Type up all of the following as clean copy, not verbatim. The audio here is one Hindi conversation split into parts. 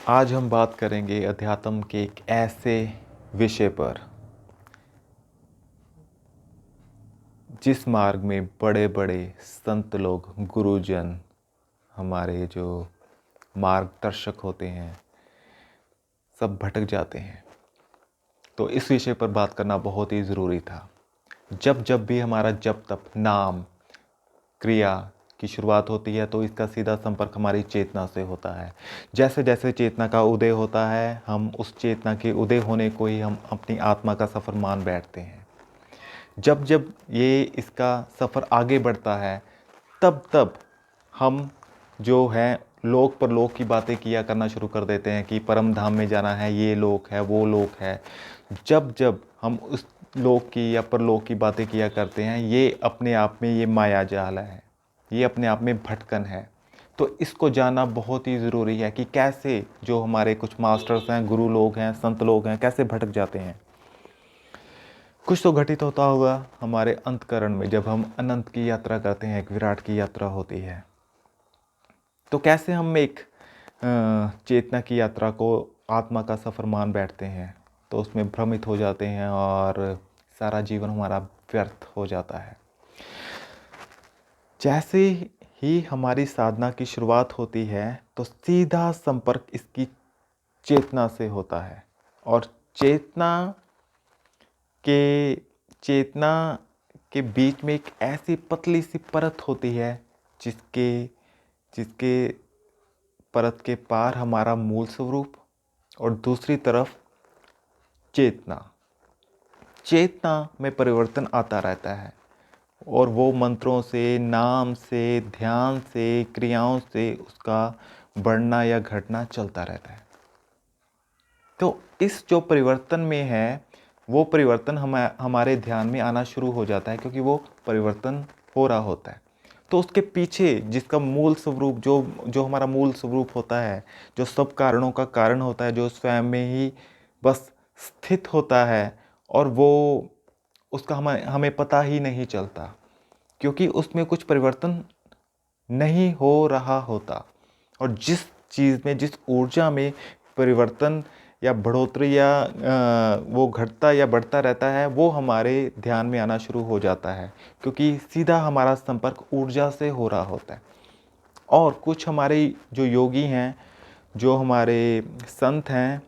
आज हम बात करेंगे अध्यात्म के एक ऐसे विषय पर जिस मार्ग में बड़े बड़े संत लोग, गुरुजन, हमारे जो मार्गदर्शक होते हैं, सब भटक जाते हैं। तो इस विषय पर बात करना बहुत ही ज़रूरी था। जब जब भी हमारा जप तप नाम क्रिया की शुरुआत होती है तो इसका सीधा संपर्क हमारी चेतना से होता है। जैसे जैसे चेतना का उदय होता है, हम उस चेतना के उदय होने को ही हम अपनी आत्मा का सफ़र मान बैठते हैं। जब जब ये इसका सफ़र आगे बढ़ता है तब तब हम जो है लोक परलोक की बातें किया करना शुरू कर देते हैं कि परम धाम में जाना है, ये लोक है, वो लोक है। जब जब हम उस लोक की या परलोक की बातें किया करते हैं, ये अपने आप में ये माया जाल है, ये अपने आप में भटकन है। तो इसको जानना बहुत ही ज़रूरी है कि कैसे जो हमारे कुछ मास्टर्स हैं, गुरु लोग हैं, संत लोग हैं, कैसे भटक जाते हैं। कुछ तो घटित होता होगा हमारे अंतकरण में जब हम अनंत की यात्रा करते हैं, एक विराट की यात्रा होती है। तो कैसे हम एक चेतना की यात्रा को आत्मा का सफ़र मान बैठते हैं, तो उसमें भ्रमित हो जाते हैं और सारा जीवन हमारा व्यर्थ हो जाता है। जैसे ही हमारी साधना की शुरुआत होती है तो सीधा संपर्क इसकी चेतना से होता है। और के चेतना के बीच में एक ऐसी पतली सी परत होती है जिसके जिसके परत के पार हमारा मूल स्वरूप और दूसरी तरफ चेतना में परिवर्तन आता रहता है। और वो मंत्रों से, नाम से, ध्यान से, क्रियाओं से उसका बढ़ना या घटना चलता रहता है। तो इस जो परिवर्तन में है, वो परिवर्तन हमारे ध्यान में आना शुरू हो जाता है क्योंकि वो परिवर्तन हो रहा होता है। तो उसके पीछे जिसका मूल स्वरूप जो हमारा मूल स्वरूप होता है, जो सब कारणों का कारण होता है, जो स्वयं में ही बस स्थित होता है और वो उसका हमें पता ही नहीं चलता क्योंकि उसमें कुछ परिवर्तन नहीं हो रहा होता। और जिस चीज़ में, जिस ऊर्जा में परिवर्तन या बढ़ोतरी या वो घटता या बढ़ता रहता है, वो हमारे ध्यान में आना शुरू हो जाता है क्योंकि सीधा हमारा संपर्क ऊर्जा से हो रहा होता है। और कुछ हमारे जो योगी हैं, जो हमारे संत हैं,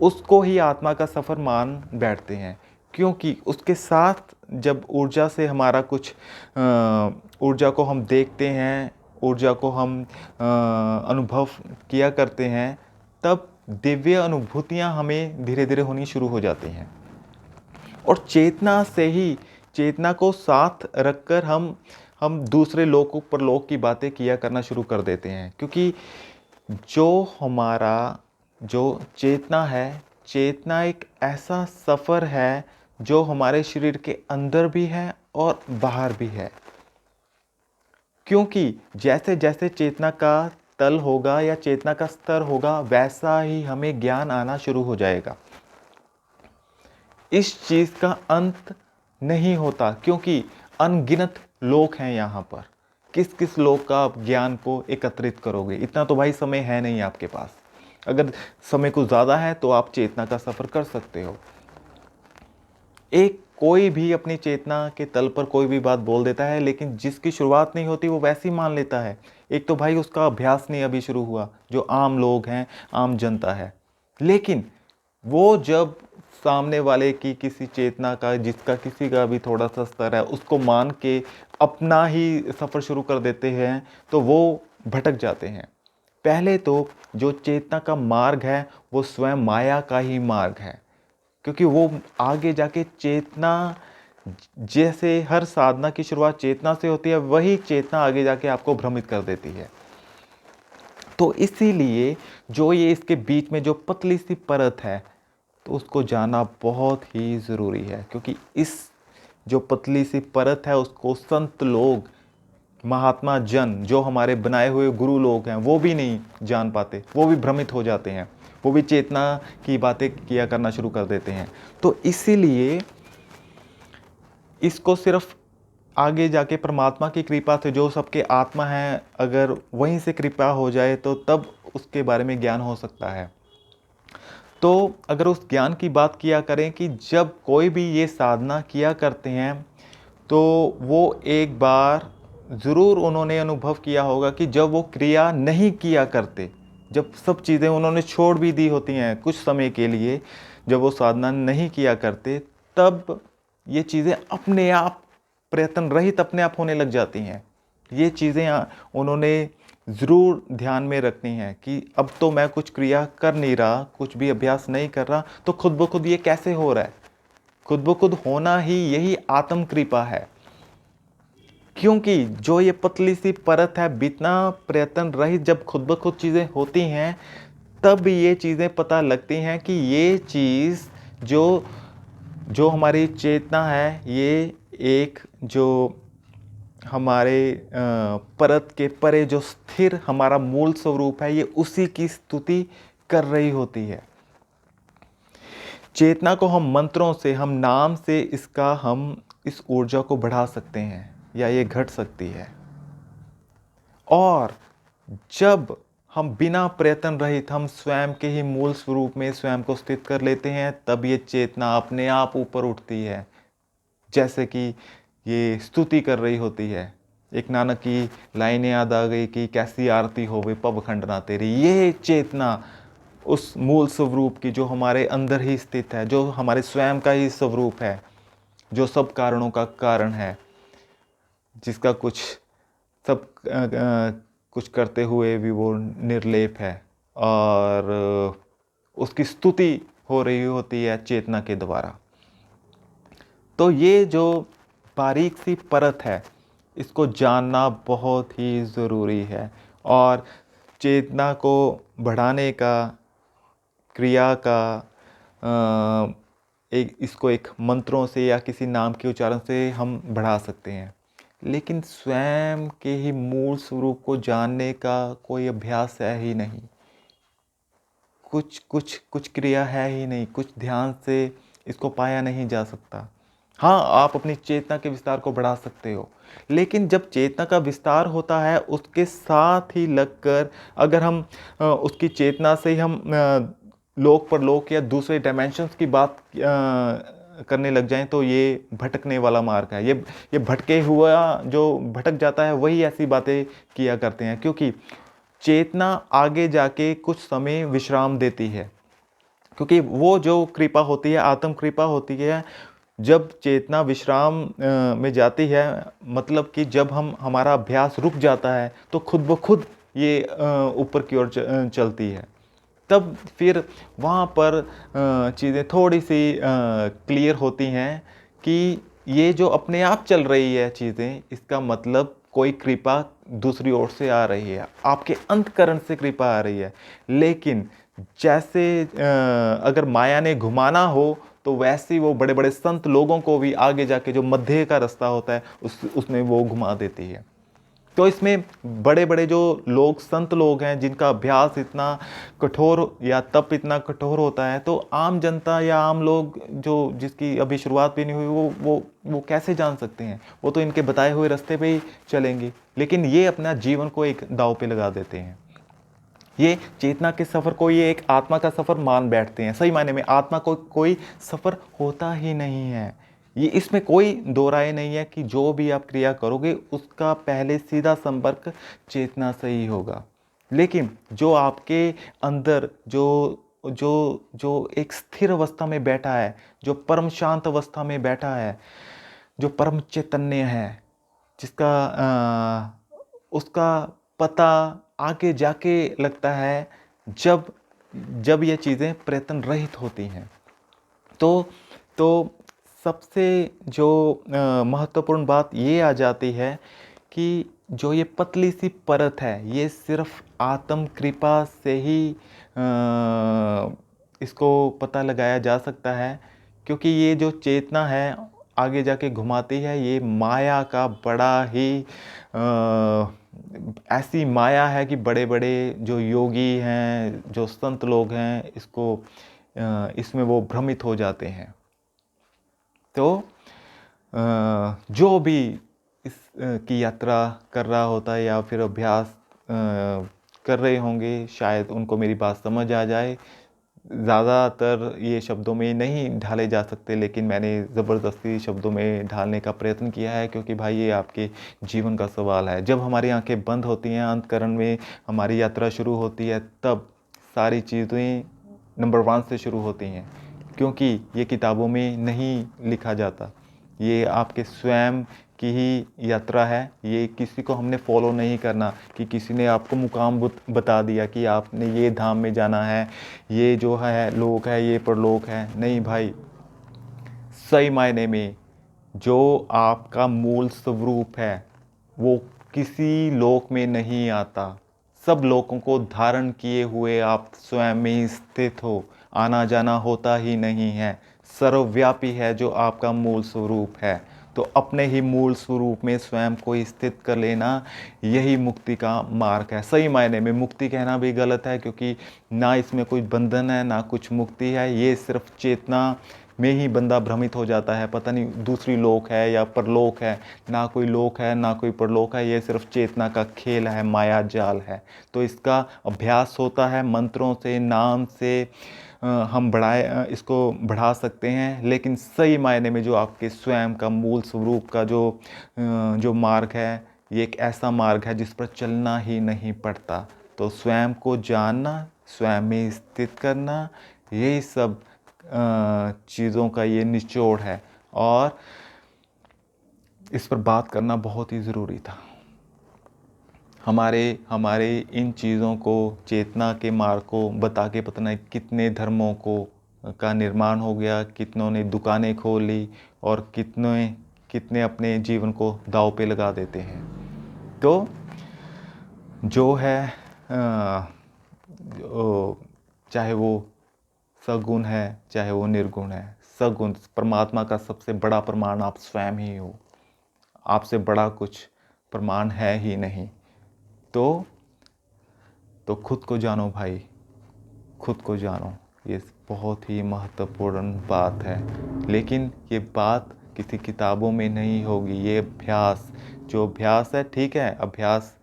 उसको ही आत्मा का सफ़र मान बैठते हैं क्योंकि उसके साथ जब ऊर्जा से हमारा कुछ ऊर्जा को हम देखते हैं, ऊर्जा को हम अनुभव किया करते हैं, तब दिव्य अनुभूतियाँ हमें धीरे धीरे होनी शुरू हो जाती हैं। और चेतना से ही, चेतना को साथ रखकर हम दूसरे लोक परलोक की बातें किया करना शुरू कर देते हैं क्योंकि जो चेतना है, चेतना एक ऐसा सफ़र है जो हमारे शरीर के अंदर भी है और बाहर भी है। क्योंकि जैसे जैसे चेतना का तल होगा या चेतना का स्तर होगा, वैसा ही हमें ज्ञान आना शुरू हो जाएगा। इस चीज़ का अंत नहीं होता क्योंकि अनगिनत लोक हैं यहाँ पर। किस किस लोक का आप ज्ञान को एकत्रित करोगे? इतना तो भाई समय है नहीं आपके पास। अगर समय कुछ ज़्यादा है तो आप चेतना का सफ़र कर सकते हो। कोई भी अपनी चेतना के तल पर कोई भी बात बोल देता है, लेकिन जिसकी शुरुआत नहीं होती वो वैसे ही मान लेता है। एक तो भाई उसका अभ्यास नहीं अभी शुरू हुआ, जो आम लोग हैं, आम जनता है। लेकिन वो जब सामने वाले की किसी चेतना का, जिसका किसी का भी थोड़ा सा स्तर है, उसको मान के अपना ही सफ़र शुरू कर देते हैं तो वो भटक जाते हैं। पहले तो जो चेतना का मार्ग है वो स्वयं माया का ही मार्ग है क्योंकि वो आगे जाके चेतना, जैसे हर साधना की शुरुआत चेतना से होती है, वही चेतना आगे जाके आपको भ्रमित कर देती है। तो इसीलिए जो ये इसके बीच में जो पतली सी परत है, तो उसको जानना बहुत ही ज़रूरी है क्योंकि इस जो पतली सी परत है उसको संत लोग, महात्मा जन, जो हमारे बनाए हुए गुरु लोग हैं, वो भी नहीं जान पाते। वो भी भ्रमित हो जाते हैं, वो भी चेतना की बातें किया करना शुरू कर देते हैं। तो इसीलिए इसको सिर्फ आगे जाके परमात्मा की कृपा से जो सबके आत्मा है, अगर वहीं से कृपा हो जाए तो तब उसके बारे में ज्ञान हो सकता है। तो अगर उस ज्ञान की बात किया करें कि जब कोई भी ये साधना किया करते हैं तो वो एक बार ज़रूर उन्होंने अनुभव किया होगा कि जब वो क्रिया नहीं किया करते, जब सब चीज़ें उन्होंने छोड़ भी दी होती हैं कुछ समय के लिए, जब वो साधना नहीं किया करते, तब ये चीज़ें अपने आप प्रयत्न रहित अपने आप होने लग जाती हैं। ये चीज़ें उन्होंने ज़रूर ध्यान में रखनी है कि अब तो मैं कुछ क्रिया कर नहीं रहा, कुछ भी अभ्यास नहीं कर रहा, तो खुद ब खुद ये कैसे हो रहा है? खुद ब खुद होना ही यही आत्म कृपा है। क्योंकि जो ये पतली सी परत है, बिना प्रयत्न रहित जब खुद ब खुद चीज़ें होती हैं, तब ये चीज़ें पता लगती हैं कि ये चीज़ जो जो हमारी चेतना है, ये एक जो हमारे परत के परे जो स्थिर हमारा मूल स्वरूप है, ये उसी की स्तुति कर रही होती है। चेतना को हम मंत्रों से, हम नाम से हम इस ऊर्जा को बढ़ा सकते हैं या ये घट सकती है। और जब हम बिना प्रयत्न रहित हम स्वयं के ही मूल स्वरूप में स्वयं को स्थित कर लेते हैं, तब ये चेतना अपने आप ऊपर उठती है, जैसे कि ये स्तुति कर रही होती है। एक नानक की लाइन याद आ गई कि कैसी आरती होवे पब खंडना तेरी। ये चेतना उस मूल स्वरूप की जो हमारे अंदर ही स्थित है, जो हमारे स्वयं का ही स्वरूप है, जो सब कारणों का कारण है, जिसका सब कुछ करते हुए भी वो निर्लेप है, और उसकी स्तुति हो रही होती है चेतना के द्वारा। तो ये जो बारीक सी परत है, इसको जानना बहुत ही ज़रूरी है। और चेतना को बढ़ाने का, क्रिया का इसको एक मंत्रों से या किसी नाम के उच्चारण से हम बढ़ा सकते हैं, लेकिन स्वयं के ही मूल स्वरूप को जानने का कोई अभ्यास है ही नहीं। कुछ क्रिया है ही नहीं, कुछ ध्यान से इसको पाया नहीं जा सकता। हाँ, आप अपनी चेतना के विस्तार को बढ़ा सकते हो, लेकिन जब चेतना का विस्तार होता है, उसके साथ ही लगकर अगर हम उसकी चेतना से ही हम लोक परलोक या दूसरे डायमेंशंस की बात करने लग जाएं, तो ये भटकने वाला मार्ग है। ये भटके हुआ जो भटक जाता है, वही ऐसी बातें किया करते हैं, क्योंकि चेतना आगे जाके कुछ समय विश्राम देती है। क्योंकि वो जो कृपा होती है, आत्म कृपा होती है, जब चेतना विश्राम में जाती है, मतलब कि जब हमारा अभ्यास रुक जाता है, तो खुद ब खुद ये ऊपर की ओर चलती है। तब फिर वहाँ पर चीज़ें थोड़ी सी क्लियर होती हैं कि ये जो अपने आप चल रही है चीज़ें, इसका मतलब कोई कृपा दूसरी ओर से आ रही है, आपके अंतःकरण से कृपा आ रही है। लेकिन जैसे अगर माया ने घुमाना हो, तो वैसे ही वो बड़े बड़े संत लोगों को भी आगे जाके जो मध्य का रास्ता होता है, उसमें वो घुमा देती है। तो इसमें बड़े बड़े जो लोग, संत लोग हैं, जिनका अभ्यास इतना कठोर या तप इतना कठोर होता है, तो आम जनता या आम लोग जो जिसकी अभी शुरुआत भी नहीं हुई, वो कैसे जान सकते हैं? वो तो इनके बताए हुए रास्ते पे ही चलेंगे, लेकिन ये अपना जीवन को एक दांव पे लगा देते हैं। ये चेतना के सफ़र को ये एक आत्मा का सफ़र मान बैठते हैं। सही मायने में आत्मा को कोई सफ़र होता ही नहीं है। ये इसमें कोई दो राय नहीं है कि जो भी आप क्रिया करोगे, उसका पहले सीधा संपर्क चेतना से ही होगा। लेकिन जो आपके अंदर जो जो जो एक स्थिर अवस्था में बैठा है, जो परम शांत अवस्था में बैठा है, जो परम चैतन्य है, जिसका उसका पता आगे जाके लगता है, जब जब ये चीज़ें प्रयत्न रहित होती हैं। तो सबसे जो महत्वपूर्ण बात ये आ जाती है कि जो ये पतली सी परत है, ये सिर्फ आत्म कृपा से ही इसको पता लगाया जा सकता है। क्योंकि ये जो चेतना है आगे जाके घुमाती है, ये माया का बड़ा ही ऐसी माया है कि बड़े बड़े जो योगी हैं, जो संत लोग हैं, इसमें वो भ्रमित हो जाते हैं। तो जो भी की यात्रा कर रहा होता है या फिर अभ्यास कर रहे होंगे, शायद उनको मेरी बात समझ आ जाए। ज़्यादातर ये शब्दों में नहीं ढाले जा सकते, लेकिन मैंने ज़बरदस्ती शब्दों में ढालने का प्रयत्न किया है, क्योंकि भाई ये आपके जीवन का सवाल है। जब हमारी आंखें बंद होती हैं, अंतःकरण में हमारी यात्रा शुरू होती है, तब सारी चीज़ें नंबर 1 से शुरू होती हैं, क्योंकि ये किताबों में नहीं लिखा जाता। ये आपके स्वयं की ही यात्रा है। ये किसी को हमने फॉलो नहीं करना कि किसी ने आपको मुकाम बता दिया कि आपने ये धाम में जाना है, ये जो है लोक है, ये परलोक है। नहीं भाई, सही मायने में जो आपका मूल स्वरूप है वो किसी लोक में नहीं आता। सब लोकों को धारण किए हुए आप स्वयं में ही स्थित हो। आना जाना होता ही नहीं है। सर्वव्यापी है जो आपका मूल स्वरूप है। तो अपने ही मूल स्वरूप में स्वयं को स्थित कर लेना, यही मुक्ति का मार्ग है। सही मायने में मुक्ति कहना भी गलत है, क्योंकि ना इसमें कोई बंधन है ना कुछ मुक्ति है। ये सिर्फ चेतना में ही बंदा भ्रमित हो जाता है, पता नहीं दूसरी लोक है या परलोक है। ना कोई लोक है ना कोई परलोक है, ये सिर्फ चेतना का खेल है, माया जाल है। तो इसका अभ्यास होता है मंत्रों से, नाम से। हम इसको बढ़ा सकते हैं, लेकिन सही मायने में जो आपके स्वयं का मूल स्वरूप का जो मार्ग है, ये एक ऐसा मार्ग है जिस पर चलना ही नहीं पड़ता। तो स्वयं को जानना, स्वयं में स्थित करना, यही सब चीज़ों का ये निचोड़ है, और इस पर बात करना बहुत ही ज़रूरी था। हमारे इन चीज़ों को, चेतना के मार्ग को बता के पता नहीं कितने धर्मों का निर्माण हो गया, कितनों ने दुकानें खोल ली, और कितने अपने जीवन को दांव पे लगा देते हैं। तो जो है चाहे वो सगुण है चाहे वो निर्गुण है, सगुण परमात्मा का सबसे बड़ा प्रमाण आप स्वयं ही हो। आपसे बड़ा कुछ प्रमाण है ही नहीं। तो खुद को जानो भाई, खुद को जानो। ये बहुत ही महत्वपूर्ण बात है, लेकिन ये बात किसी किताबों में नहीं होगी। ये अभ्यास, जो अभ्यास है, ठीक है, अभ्यास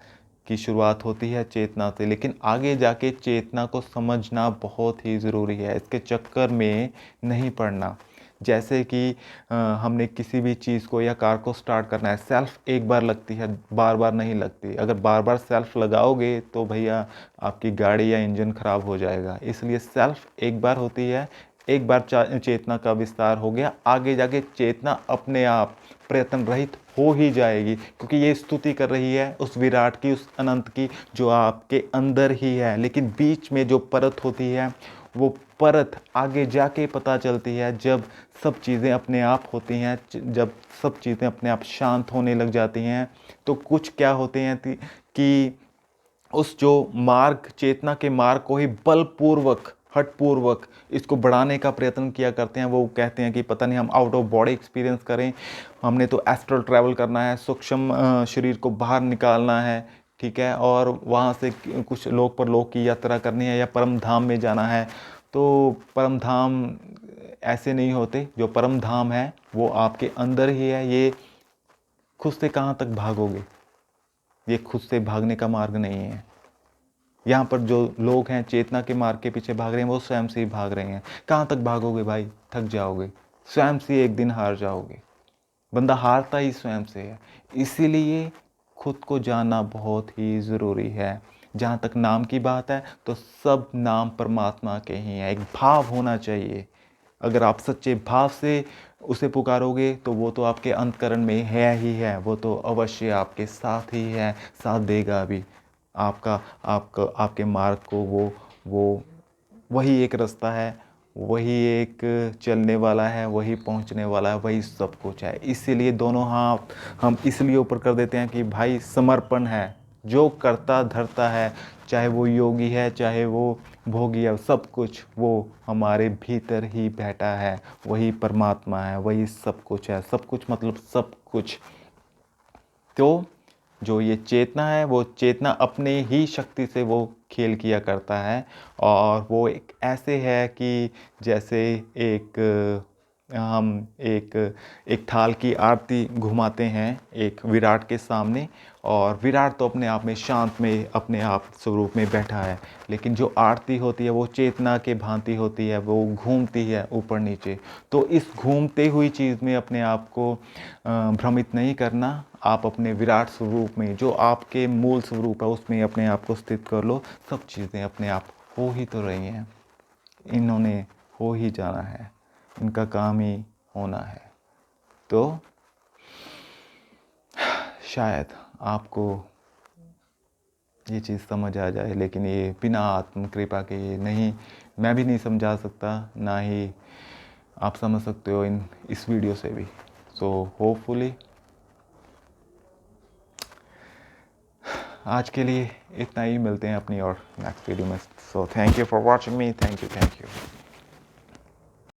की शुरुआत होती है चेतना से, लेकिन आगे जाके चेतना को समझना बहुत ही ज़रूरी है। इसके चक्कर में नहीं पड़ना। जैसे कि हमने किसी भी चीज़ को या कार को स्टार्ट करना है, सेल्फ एक बार लगती है, बार बार नहीं लगती। अगर बार बार सेल्फ लगाओगे तो भैया आपकी गाड़ी या इंजन ख़राब हो जाएगा। इसलिए सेल्फ एक बार होती है, एक बार चेतना का विस्तार हो गया, आगे जाके चेतना अपने आप प्रयत्न रहित हो ही जाएगी, क्योंकि ये स्तुति कर रही है उस विराट की, उस अनंत की, जो आपके अंदर ही है। लेकिन बीच में जो परत होती है, वो परत आगे जाके पता चलती है जब सब चीज़ें अपने आप होती हैं, जब सब चीज़ें अपने आप शांत होने लग जाती हैं। तो कुछ क्या होते हैं कि उस जो मार्ग, चेतना के मार्ग को ही बलपूर्वक, हठपूर्वक इसको बढ़ाने का प्रयत्न किया करते हैं। वो कहते हैं कि पता नहीं हम आउट ऑफ बॉडी एक्सपीरियंस करें, हमने तो एस्ट्रल ट्रैवल करना है, सूक्ष्म शरीर को बाहर निकालना है, ठीक है, और वहाँ से कुछ लोक परलोक की यात्रा करनी है या परम धाम में जाना है। तो परम धाम ऐसे नहीं होते। जो परम धाम है वो आपके अंदर ही है। ये खुद से कहाँ तक भागोगे? ये खुद से भागने का मार्ग नहीं है। यहाँ पर जो लोग हैं चेतना के मार्ग के पीछे भाग रहे हैं, वो स्वयं से ही भाग रहे हैं। कहाँ तक भागोगे भाई? थक जाओगे, स्वयं से एक दिन हार जाओगे। बंदा हारता ही स्वयं से है। इसीलिए खुद को जानना बहुत ही ज़रूरी है। जहाँ तक नाम की बात है, तो सब नाम परमात्मा के ही हैं। एक भाव होना चाहिए। अगर आप सच्चे भाव से उसे पुकारोगे तो वो तो आपके अंतकरण में है ही है। वो तो अवश्य आपके साथ ही है, साथ देगा भी। आपके मार्ग को वो वही एक रास्ता है, वही एक चलने वाला है, वही पहुंचने वाला है, वही सब कुछ है। इसीलिए दोनों हाथ हम इसलिए ऊपर कर देते हैं कि भाई समर्पण है। जो करता धरता है, चाहे वो योगी है चाहे वो भोगी है, सब कुछ वो हमारे भीतर ही बैठा है। वही परमात्मा है, वही सब कुछ है। सब कुछ मतलब सब कुछ। तो जो ये चेतना है, वो चेतना अपने ही शक्ति से वो खेल किया करता है। और वो एक ऐसे है कि जैसे एक हम एक एक थाल की आरती घुमाते हैं एक विराट के सामने, और विराट तो अपने आप में शांत में अपने आप स्वरूप में बैठा है, लेकिन जो आरती होती है वो चेतना के भांति होती है, वो घूमती है ऊपर नीचे। तो इस घूमते हुई चीज़ में अपने आप को भ्रमित नहीं करना। आप अपने विराट स्वरूप में, जो आपके मूल स्वरूप है, उसमें अपने आप को स्थित कर लो। सब चीज़ें अपने आप हो ही तो रही हैं, इन्होंने हो ही जाना है, इनका काम ही होना है। तो शायद आपको ये चीज़ समझ आ जाए, लेकिन ये बिना आत्म कृपा के नहीं, मैं भी नहीं समझा सकता, ना ही आप समझ सकते हो इस वीडियो से भी। सो होपफुली आज के लिए इतना ही, मिलते हैं अपनी और नेक्स्ट वीडियो में। So thank you for watching me, thank you.